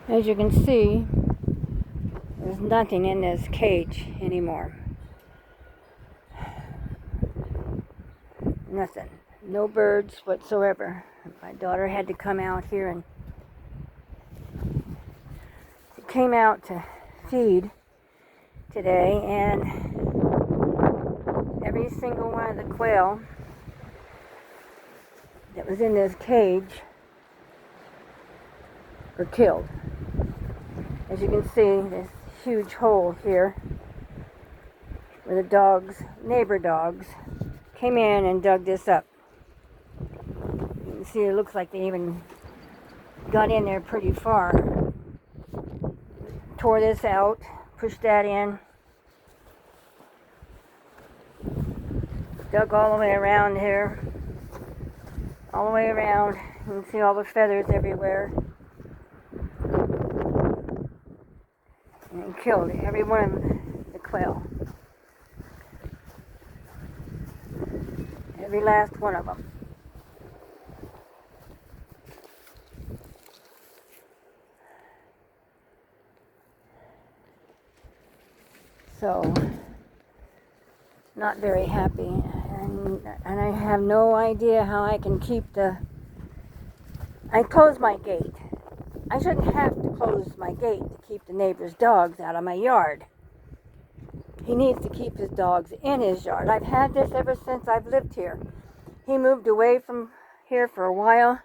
As you can see, there's nothing in this cage anymore. Nothing. No birds whatsoever. My daughter had to come out here, and she came out to feed today, and every single one of the quail that was in this cage were killed. As you can see, this huge hole here where the dogs, neighbor dogs, came in and dug this up. You can see it looks like they even got in there pretty far. Tore this out, pushed that in, dug all the way around here, all the way around. You can see all the feathers everywhere. And killed every one of the quail. Every last one of them. So, not very happy. And I have no idea how I can keep I closed my gate. I shouldn't have to close my gate to keep the neighbor's dogs out of my yard. He needs to keep his dogs in his yard. I've had this ever since I've lived here. He moved away from here for a while,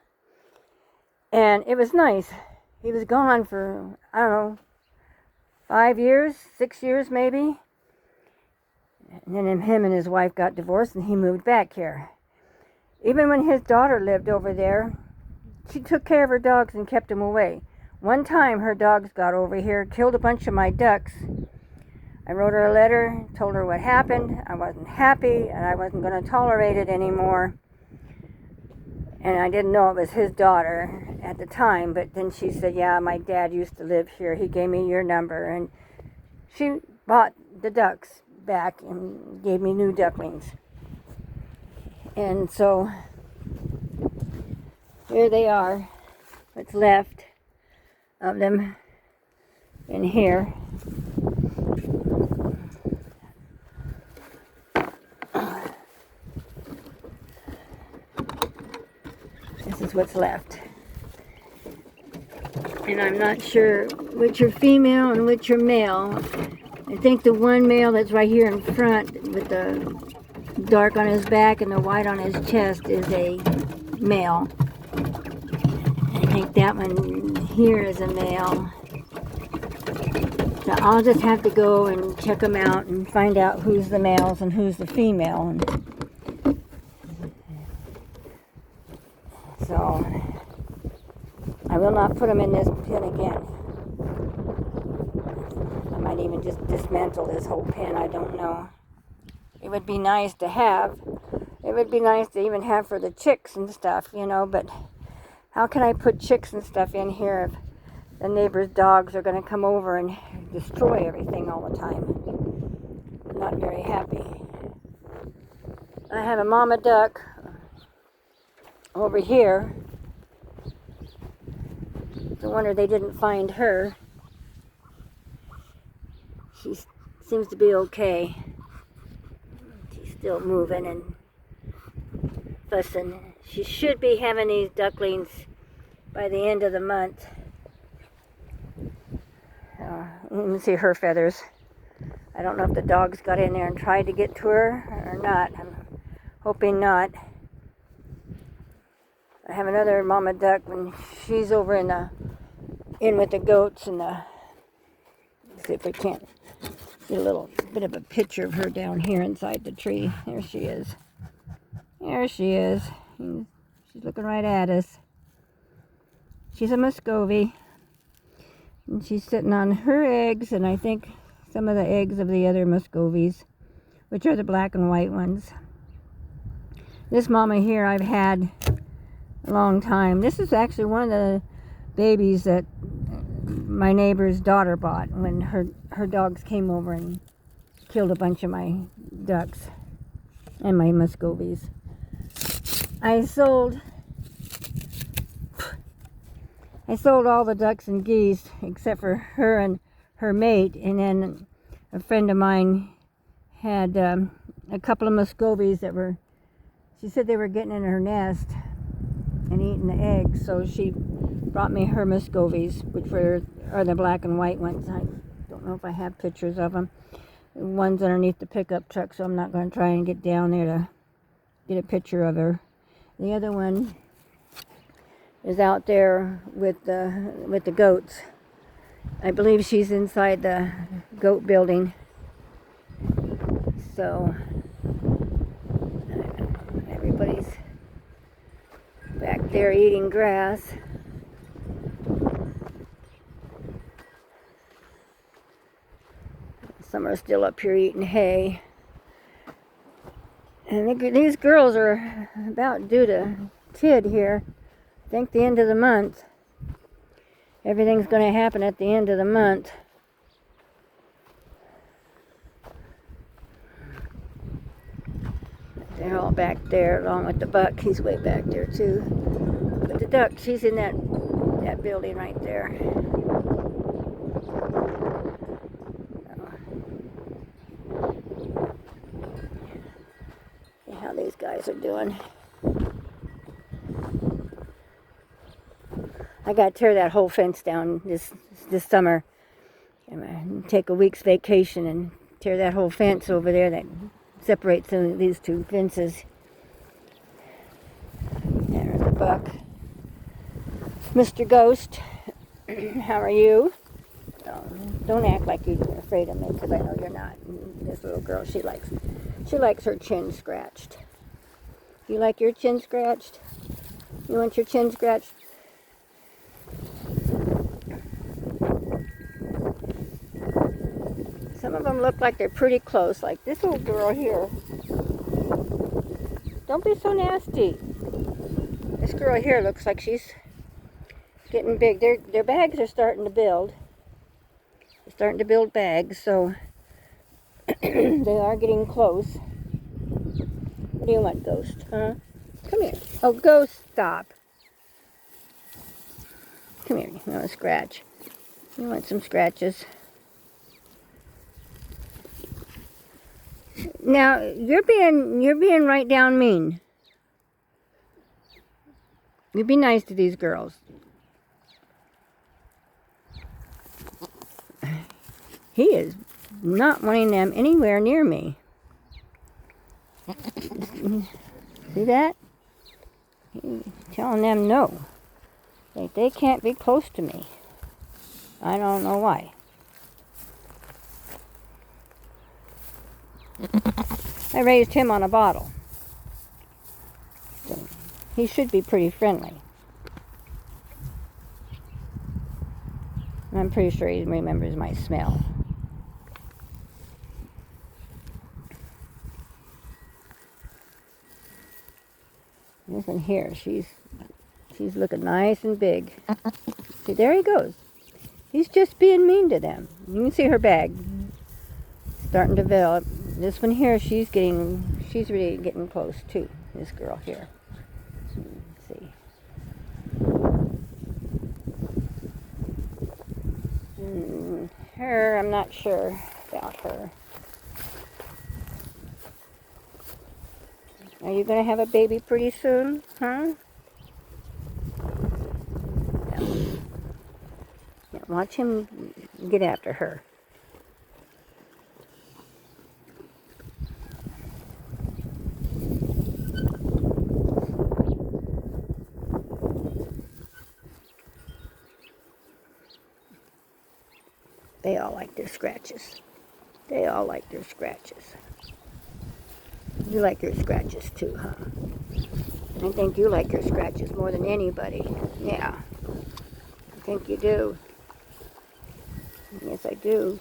and it was nice. He was gone for, I don't know, 5 years, 6 years maybe. And then him and his wife got divorced, and he moved back here. Even when his daughter lived over there, she took care of her dogs and kept them away. One time her dogs got over here, killed a bunch of my ducks. I wrote her a letter, told her what happened. I wasn't happy, and I wasn't going to tolerate it anymore. And I didn't know it was his daughter at the time, but then she said, yeah, my dad used to live here. He gave me your number. And she bought the ducks back and gave me new ducklings. And so here they are, what's left of them in here. This is what's left. And I'm not sure which are female and which are male. I think the one male that's right here in front with the dark on his back and the white on his chest is a male. I think that one here is a male. So I'll just have to go and check them out and find out who's the males and who's the female. And so I will not put them in this pen again. I might even just dismantle this whole pen, I don't know. It would be nice to have. It would be nice to even have for the chicks and stuff, you know, but how can I put chicks and stuff in here if the neighbor's dogs are going to come over and destroy everything all the time? I'm not very happy. I have a mama duck over here. No wonder they didn't find her. She seems to be okay. She's still moving and fussing. She should be having these ducklings by the end of the month. You can see her feathers. I don't know if the dogs got in there and tried to get to her or not. I'm hoping not. I have another mama duck when she's over in with the goats and let's see if we can't get a little bit of a picture of her down here inside the tree. There she is. There she is. She's looking right at us. She's a Muscovy. And she's sitting on her eggs, and I think some of the eggs of the other Muscovies, which are the black and white ones. This mama here I've had a long time. This is actually one of the babies that my neighbor's daughter bought when her dogs came over and killed a bunch of my ducks and my Muscovies. I sold I sold all the ducks and geese except for her and her mate, and then a friend of mine had a couple of Muscovies that were, she said they were getting in her nest and eating the eggs, so she brought me her Muscovies, which are the black and white ones. I don't know if I have pictures of them. The one's underneath the pickup truck, so I'm not going to try and get down there to get a picture of her. The other one is out there with the goats. I believe she's inside the goat building. So everybody's back there eating grass. Some are still up here eating hay. And these girls are about due to kid here. I think the end of the month. Everything's going to happen at the end of the month. They're all back there along with the buck. He's way back there too. But the duck, she's in that building right there. See how these guys are doing. I got to tear that whole fence down this summer. And take a week's vacation and tear that whole fence over there that separates these two fences. There's the buck. Mr. Ghost, how are you? Oh, don't act like you're afraid of me, because I know you're not. This little girl, she likes her chin scratched. You like your chin scratched? You want your chin scratched? Some of them look like they're pretty close, like this little girl here. Don't be so nasty. This girl here looks like she's getting big. Their bags are starting to build. They're starting to build bags, so they are getting close. What do you want, Ghost? Huh? Come here. Oh, Ghost, stop. Come here. You want a scratch? You want some scratches? Now, you're being right down mean. You be nice to these girls. He is not wanting them anywhere near me. See that? He's telling them no. They can't be close to me. I don't know why. I raised him on a bottle. So he should be pretty friendly. I'm pretty sure he remembers my smell. This one here, she's looking nice and big. See, there he goes. He's just being mean to them. You can see her bag starting to develop. This one here, she's really getting close too. This girl here. Let's see. Her, I'm not sure about her. Are you going to have a baby pretty soon? Huh? Yeah, watch him get after her. They all like their scratches. They all like their scratches. You like your scratches too, huh? I think you like your scratches more than anybody. Yeah. I think you do. Yes, I do.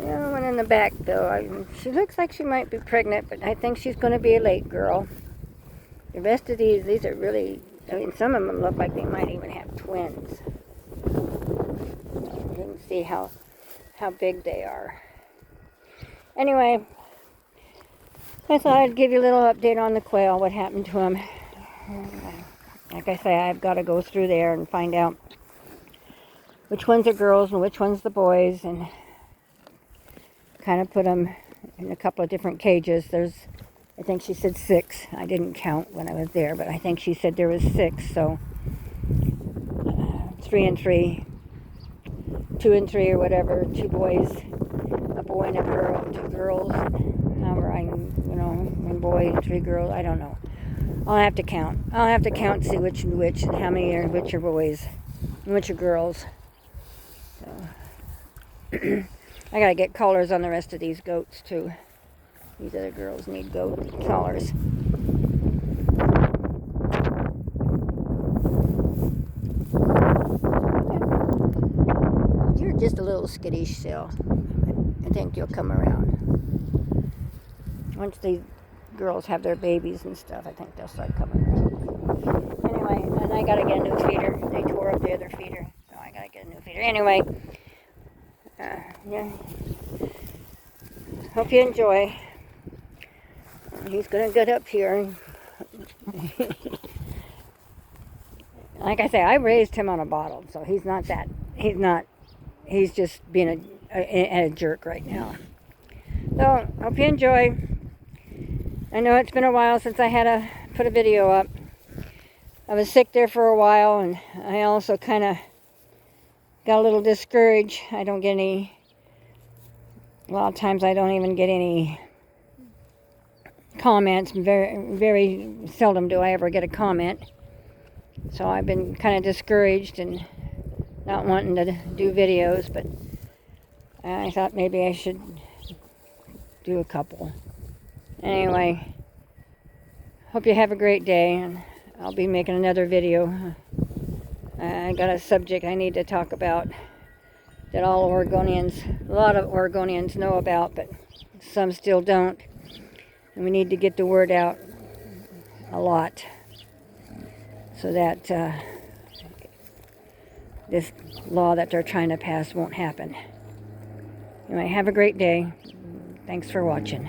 Yeah, one in the back, though. She looks like she might be pregnant, but I think she's going to be a late girl. The rest of these are really... I mean, some of them look like they might even have twins. You can see how big they are. Anyway, I thought I'd give you a little update on the quail, what happened to him. Like I say, I've got to go through there and find out which ones are girls and which ones the boys, and kind of put them in a couple of different cages. I think she said 6. I didn't count when I was there, but I think she said there was 6. So 3 and 3, 2 and 3 or whatever. 2 boys, a boy and a girl, 2 girls. However, one boy and 3 girls. I don't know. I'll have to count. I'll have to count, see which and which, and how many are which are boys and which are girls. So I gotta get collars on the rest of these goats too. These other girls need goat collars. You're just a little skittish still. I think you'll come around. Once these girls have their babies and stuff, I think they'll start coming around. Anyway, and I gotta get a new feeder. They tore up the other feeder, so I gotta get a new feeder. Anyway, yeah. Hope you enjoy. He's gonna get up here. Like I say, I raised him on a bottle, so he's not. He's just being a jerk right now. So, hope you enjoy. I know it's been a while since I had to put a video up. I was sick there for a while, and I also kind of got a little discouraged. I don't get a lot of times I don't even get any comments. Very, very seldom do I ever get a comment. So I've been kind of discouraged and not wanting to do videos, but I thought maybe I should do a couple. Anyway, hope you have a great day, and I'll be making another video. I got a subject I need to talk about that a lot of Oregonians know about, but some still don't. And we need to get the word out a lot so that this law that they're trying to pass won't happen. Anyway, have a great day. Thanks for watching.